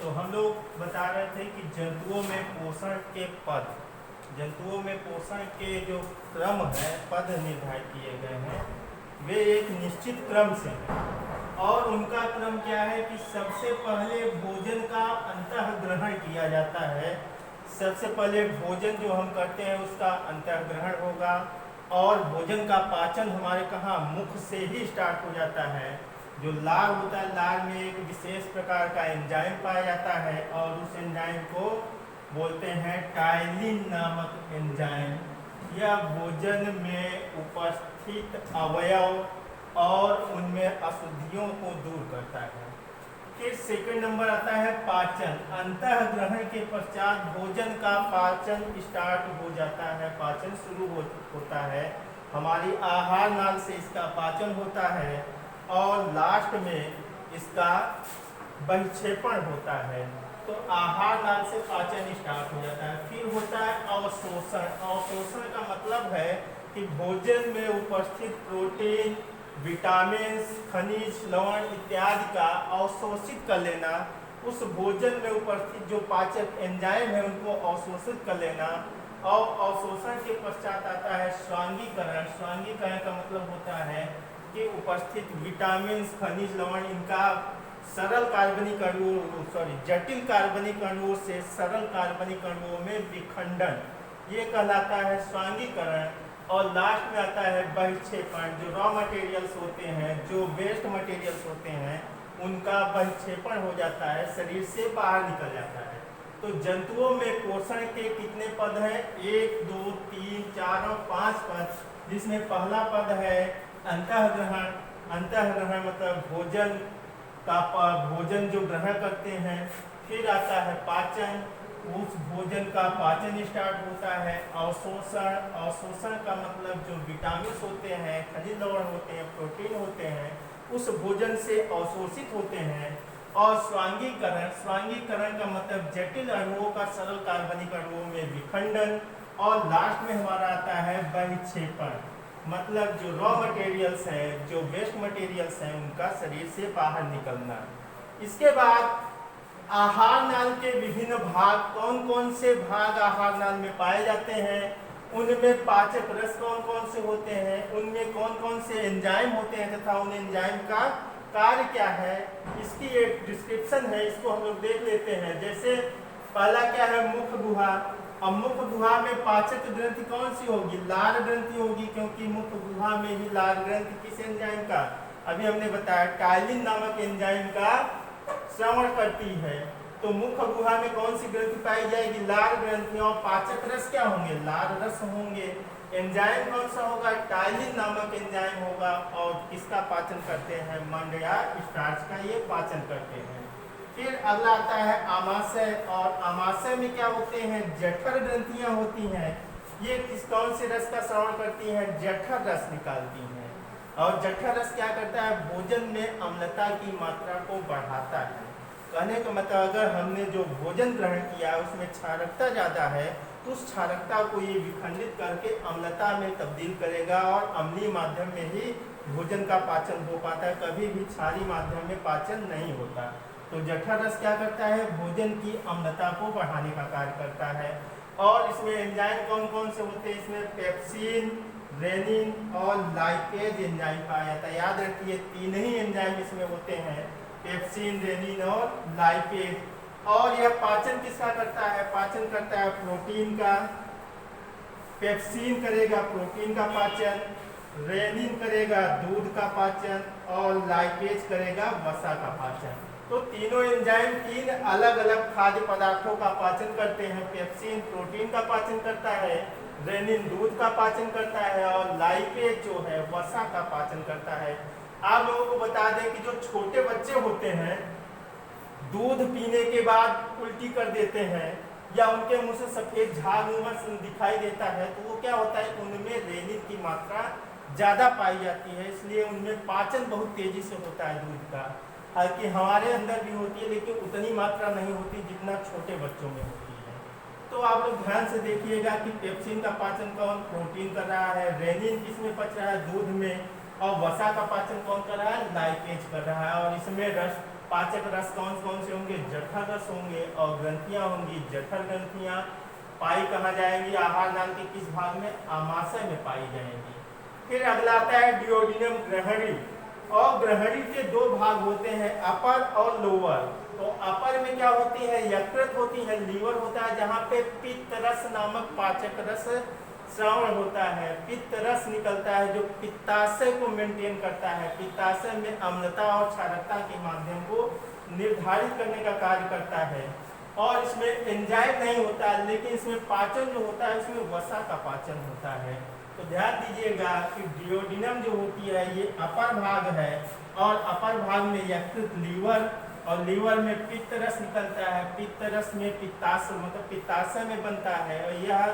तो हम लोग बता रहे थे कि जंतुओं में पोषण के पद, जंतुओं में पोषण के जो क्रम है, पद निर्धारित किए गए हैं, वे एक निश्चित क्रम से हैं। और उनका क्रम क्या है कि सबसे पहले भोजन का अंतःग्रहण किया जाता है। सबसे पहले भोजन जो हम करते हैं उसका अंतःग्रहण होगा, और भोजन का पाचन हमारे कहाँ, मुख से ही स्टार्ट हो जाता है। जो लार होता है, लार में एक विशेष प्रकार का एंजाइम पाया जाता है, और उस एंजाइम को बोलते हैं टाइलिन नामक एंजाइम। यह भोजन में उपस्थित अवयव और उनमें अशुद्धियों को दूर करता है। फिर सेकंड नंबर आता है पाचन। अंतःग्रहण के पश्चात भोजन का पाचन स्टार्ट हो जाता है, पाचन शुरू होता है। हमारी आहार नाल से इसका पाचन होता है, और लास्ट में इसका बहिक्षेपण होता है। तो आहार नाल से पाचन स्टार्ट हो जाता है। फिर होता है अवशोषण। अवशोषण का मतलब है कि भोजन में उपस्थित प्रोटीन, विटामिन, खनिज, लवण इत्यादि का अवशोषित कर लेना। उस भोजन में उपस्थित जो पाचक एंजाइम है उनको अवशोषित कर लेना। और अवशोषण के पश्चात आता है स्वांगीकरण। स्वांगीकरण का मतलब होता है कि उपस्थित विटामिन, खनिज, लवण इनका सरल कार्बनिक अणुओं जटिल कार्बनिक अणुओं से सरल कार्बनिक अणुओं में विखंडन, ये कहलाता है स्वांगीकरण। और लास्ट में आता है बहिक्षेपण। जो रॉ मटेरियल्स होते हैं, जो वेस्ट मटेरियल्स होते हैं, उनका बहिक्षेपण हो जाता है, शरीर से बाहर निकल जाता है। तो जंतुओं में पोषण के कितने पद हैं? 1, 2, 3, 4 और 5 पद, जिसमें पहला पद है अंतःग्रहण। अंतःग्रहण मतलब भोजन जो ग्रहण करते हैं। फिर आता है पाचन, उस भोजन का पाचन स्टार्ट होता है। अवशोषण, अवशोषण का मतलब जो विटामिन होते हैं, खनिज लवण होते हैं, प्रोटीन होते हैं, उस भोजन से अवशोषित होते हैं। और स्वांगीकरण, स्वांगीकरण का मतलब जटिल अणुओं का सरल कार्बनिक अणुओं में विखंडन। और लास्ट में हमारा आता है बहिक्षेपण, मतलब जो रॉ मटेरियल्स हैं, जो वेस्ट मटेरियल्स हैं, उनका शरीर से बाहर निकलना। इसके बाद आहार नाल के विभिन्न भाग, कौन कौन से भाग आहार नाल में पाए जाते हैं, उनमें पाचक रस कौन कौन से होते हैं, उनमें कौन कौन से एंजाइम होते हैं तथा उन एंजाइम का कार्य क्या है, इसकी एक डिस्क्रिप्शन है। इसको हम लोग देख लेते हैं। जैसे पहला क्या है, मुख गुहा। अब मुख गुहा में पाचक ग्रंथि कौन सी होगी? लार ग्रंथि होगी, क्योंकि मुख गुहा में ही लार ग्रंथि किस एंजाइम का, अभी हमने बताया टाइलिन नामक एंजाइम का श्रवण करती है। तो मुख गुहा में कौन सी ग्रंथि पाई जाएगी? लार ग्रंथि। और पाचक रस क्या होंगे? लार रस होंगे। एंजाइम कौन सा होगा? टाइलिन नामक एंजाइम होगा। और किसका पाचन करते हैं? मंड या स्टार्च का ये पाचन करते हैं। फिर अगला आता है आमाशय। और आमाशय में क्या होते हैं? जठर ग्रंथियां होती हैं। ये किस कौन से रस का श्रवण करती हैं? जठर रस निकालती हैं। और जठर रस क्या करता है? भोजन में अम्लता की मात्रा को बढ़ाता है। कहने का मतलब अगर हमने जो भोजन ग्रहण किया उसमें क्षारकता ज़्यादा है, तो उस क्षारकता को ये विखंडित करके अम्लता में तब्दील करेगा, और अम्लीय माध्यम में ही भोजन का पाचन हो पाता है। कभी भी क्षारीय माध्यम में पाचन नहीं होता। तो जठर रस क्या करता है? भोजन की अम्लता को बढ़ाने का कार्य करता है। और इसमें एंजाइम कौन कौन से होते हैं? इसमें पेप्सिन, रेनिन और लाइपेज एंजाइम पाया जाता है। याद रखिए, तीन ही एंजाइम इसमें होते हैं, पेप्सिन, रेनिन और लाइपेज। और यह पाचन किसका करता है? पाचन करता है प्रोटीन का। पेप्सिन करेगा प्रोटीन का पाचन, रेनिन करेगा दूध का पाचन, और लाइपेज करेगा वसा का पाचन। तो तीनों एंजाइम तीन अलग अलग खाद्य पदार्थों का पाचन करते हैं। पेप्सिन प्रोटीन का पाचन करता है, रेनिन दूध का पाचन करता है, और लाइपेज जो है वसा का पाचन करता है। आप लोगों को बता दें कि जो छोटे बच्चे होते हैं, दूध पीने के बाद उल्टी कर देते हैं, या उनके मुंह से सफेद झाग दिखाई देता है, तो वो क्या होता है? उनमें रेनिन की मात्रा ज़्यादा पाई जाती है, इसलिए उनमें पाचन बहुत तेजी से होता है दूध का। हालांकि हमारे अंदर भी होती है, लेकिन उतनी मात्रा नहीं होती जितना छोटे बच्चों में होती है। तो आप लोग ध्यान से देखिएगा कि पेप्सिन का पाचन कौन? प्रोटीन कर रहा है। रेनिन किसमें पच रहा है? दूध में। और वसा का पाचन कौन कर रहा है? लाइपेज कर रहा है। और इसमें पाचक रस कौन कौन से होंगे, जठर रस होंगे, और ग्रंथियां होंगी जठर ग्रंथियां। पाई कहाँ जाएंगी, आहार नाल के किस भाग में, आमाशय में पाई जाएंगी। फिर अगला आता है डिओडिनम ग्रहणी, और ग्रहणी के दो भाग होते हैं, अपर और लोअर। तो अपर में क्या होती है, यकृत होती है, लीवर होता है, जहाँ पे पित्त रस नामक पाचक रस श्रावण होता है, पित्त रस निकलता है जो पित्ताशय को मेंटेन करता है, पित्ताशय में अम्लता और क्षारकता के माध्यम को निर्धारित करने का कार्य करता है। और इसमें एंजाइम नहीं होता, लेकिन इसमें पाचन जो होता है उसमें वसा का पाचन होता है। तो ध्यान दीजिएगा कि डिओडिनम जो होती है ये अपर भाग है, और अपर भाग में यकृत, लीवर, और लीवर में पित्त रस निकलता है, पित्त रस में पित्ताशय मतलब पित्ताशय में बनता है, और यह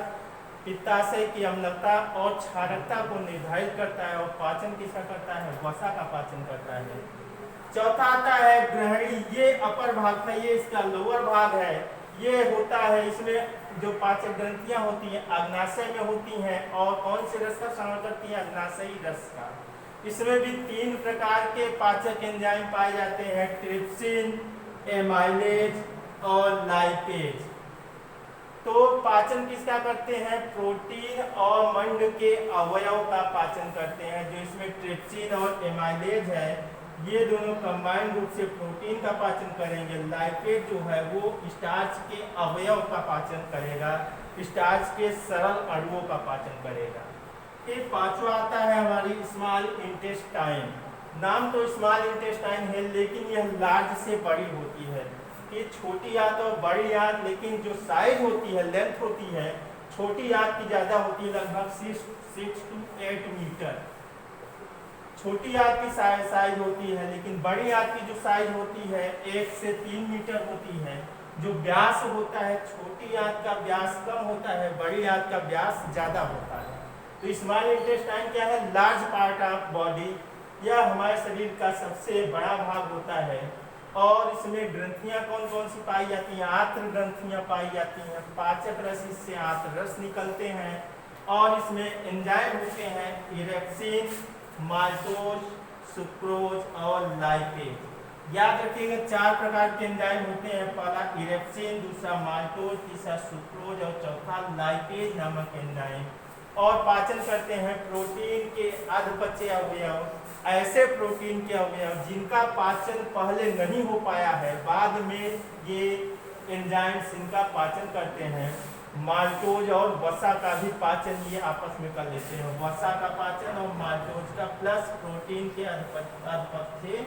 पित्ताशय की अम्लता और क्षारकता को निर्धारित करता है, और पाचन किसका करता है, वसा का पाचन करता है। चौथा आता है ग्रहणी, ये अपर भाग था, ये इसका लोअर भाग है। ये होता है, इसमें जो पाचक ग्रंथियां होती हैं अग्नाशय में होती हैं, और कौन से रस का श्रवण करती है, अग्नाशयी रस का। इसमें भी 3 प्रकार के पाचक एंजाइम पाए जाते हैं, ट्रिप्सिन, एमाइलेज और लाइपेज। तो पाचन किसका करते हैं, प्रोटीन और मंड के अवयव का पाचन करते हैं। जो इसमें ट्रिप्सिन और एमाइलेज है, ये दोनों कंबाइंड रूप से प्रोटीन का पाचन करेंगे। लाइपेज जो है वो स्टार्च के अवयव का पाचन करेगा, स्टार्च के सरल अणुओं का पाचन करेगा। फिर पांचवा आता है हमारी स्मॉल इंटेस्टाइन। नाम तो स्मॉल इंटेस्टाइन है, लेकिन यह लार्ज से बड़ी होती है। ये छोटी आंत और बड़ी आंत, लेकिन जो साइज होती है, लेंथ होती है, छोटी आंत की ज्यादा होती है, लगभग 6 to 8 मीटर छोटी आंत की साइज होती है, लेकिन बड़ी आंत की जो साइज होती है 1 से 3 मीटर होती है। जो व्यास होता है, छोटी आंत का व्यास कम होता है, बड़ी आंत का व्यास ज्यादा होता है। तो स्मॉल इंटेस्टाइन क्या है, लार्ज पार्ट ऑफ बॉडी, यह हमारे शरीर का सबसे बड़ा भाग होता है। और इसमें ग्रंथियां कौन कौन सी पाई जाती हैं, आंत्र ग्रंथियां पाई जाती हैं, पाचक रस इससे आंत्र रस निकलते हैं। और इसमें एंजाइम होते हैं इरेप्सिन, माल्टोज, सुक्रोज और लाइपेज। याद रखिएगा 4 प्रकार के एंजाइम होते हैं, पहला इरेप्सिन, दूसरा माल्टोज, तीसरा सुक्रोज और चौथा लाइपेज नामक एंजाइम। और पाचन करते हैं प्रोटीन के अधपचय अवयव, ऐसे प्रोटीन के अवयव जिनका पाचन पहले नहीं हो पाया है, बाद में ये एंजाइम्स इनका पाचन करते हैं। माल्टोज और वसा का भी पाचन ये आपस में कर लेते हैं, वसा का पाचन और माल्टोज का, प्लस प्रोटीन के अधपचय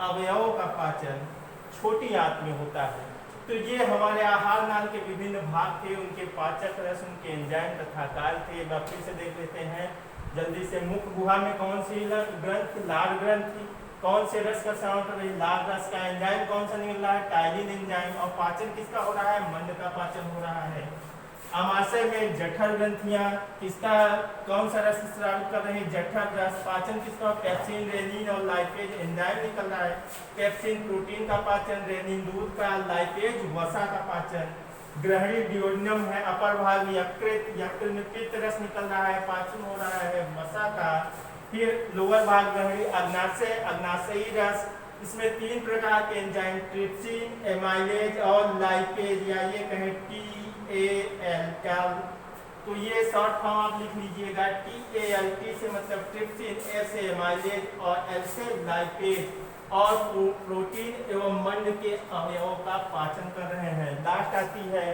अवयवों का पाचन छोटी आंत में होता है। तो ये हमारे आहार नाल के विभिन्न भाग थे, उनके पाचक रस, उनके एंजाइम तथा काल थे। एक बार फिर से देख लेते हैं जल्दी से। मुख गुहा में कौन सी ग्रंथ, लार ग्रंथ, कौन से रस का श्रवण कर रही है, लार रस का। एंजाइम कौन सा निकल रहा है, टाइलिन एंजाइम। और पाचन किसका हो रहा है, मंड का पाचन हो रहा है। आमाशय में जठर ग्रंथियां, किसका कौन सा रस स्रावित कर रहे हैं, जठर रस। पाचन किसका, पेप्सिन, रेनिन और लाइपेज एंजाइम निकल रहा है। पेप्सिन प्रोटीन का पाचन, रेनिन दूध का, लाइपेज वसा का पाचन। ग्रहणी डिओडिनम है, अपर भाग यकृत, यकृत में पित्त रस निकल रहा है, पाचन हो रहा है वसा का। फिर लोअर भाग ग्रहणी अग्नाशय, अग्नाशयी रस, इसमें 3 प्रकार के एंजाइम, ट्रिप्सिन, एमाइलेज और लाइपेज, या ये कहें TAL। तो ये शॉर्ट फॉर्म आप लिख लीजिएगा, TAL, T से मतलब ट्रिप्सिन, A से एमाइलेज और L से लाइपेज। और प्रोटीन एवं मंड के अवयवों का पाचन कर रहे हैं। लास्ट आती है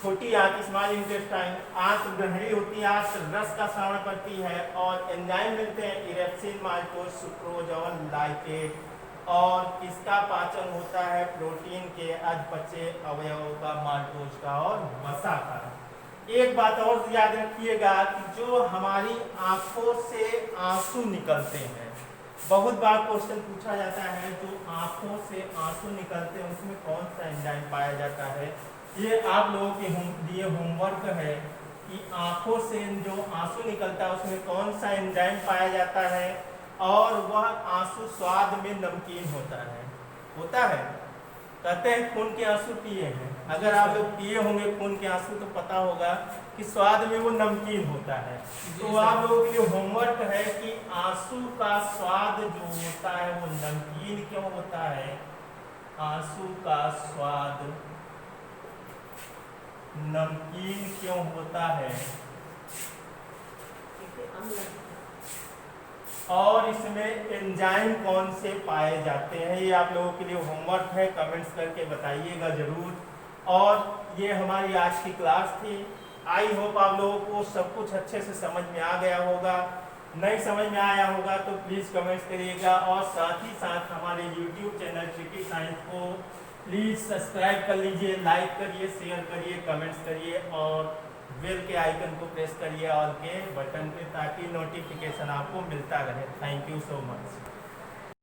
छोटी आंत, स्मॉल इंटेस्टाइन। आंत ग्रहणी होती है, आंत रस का श्रवण करती है, और एंजाइम मिलते हैं इरेप्सिन, माल्टोज, सुक्रोज और लाइपेज। और इसका पाचन होता है प्रोटीन के अधपचय अवयवों का, माल्टोज का और वसा का। एक बात और याद रखिएगा कि जो हमारी आंखों से आंसू निकलते हैं, बहुत बार क्वेश्चन पूछा जाता है, जो आंखों से आंसू निकलते हैं उसमें कौन सा एंजाइम पाया जाता है। ये आप लोगों के लिए होमवर्क है कि आंखों से जो आंसू निकलता है उसमें कौन सा एंजाइम पाया जाता है, और वह आंसू स्वाद में नमकीन होता है। कहते हैं खून के आंसू पिए हैं। अगर आप लोग पिए होंगे खून के आंसू तो पता होगा कि स्वाद में वो नमकीन होता है। तो आप लोगों के लिए होमवर्क है कि आंसू का स्वाद जो होता है वो नमकीन क्यों होता है। आंसू का स्वाद नमकीन क्यों होता है और इसमें एंजाइम कौन से पाए जाते हैं। ये आप लोगों के लिए होमवर्क है, कमेंट्स करके बताइएगा ज़रूर। और ये हमारी आज की क्लास थी। आई होप आप लोगों को सब कुछ अच्छे से समझ में आ गया होगा। नहीं समझ में आया होगा तो प्लीज़ कमेंट्स करिएगा और साथ ही साथ हमारे यूट्यूब चैनल ट्रिकी साइंस को प्लीज़ सब्सक्राइब कर लीजिए, लाइक करिए, शेयर करिए, कमेंट्स करिए और बेल के आइकन को प्रेस करिए ऑल के बटन पे, ताकि नोटिफिकेशन आपको मिलता रहे। Thank you so much.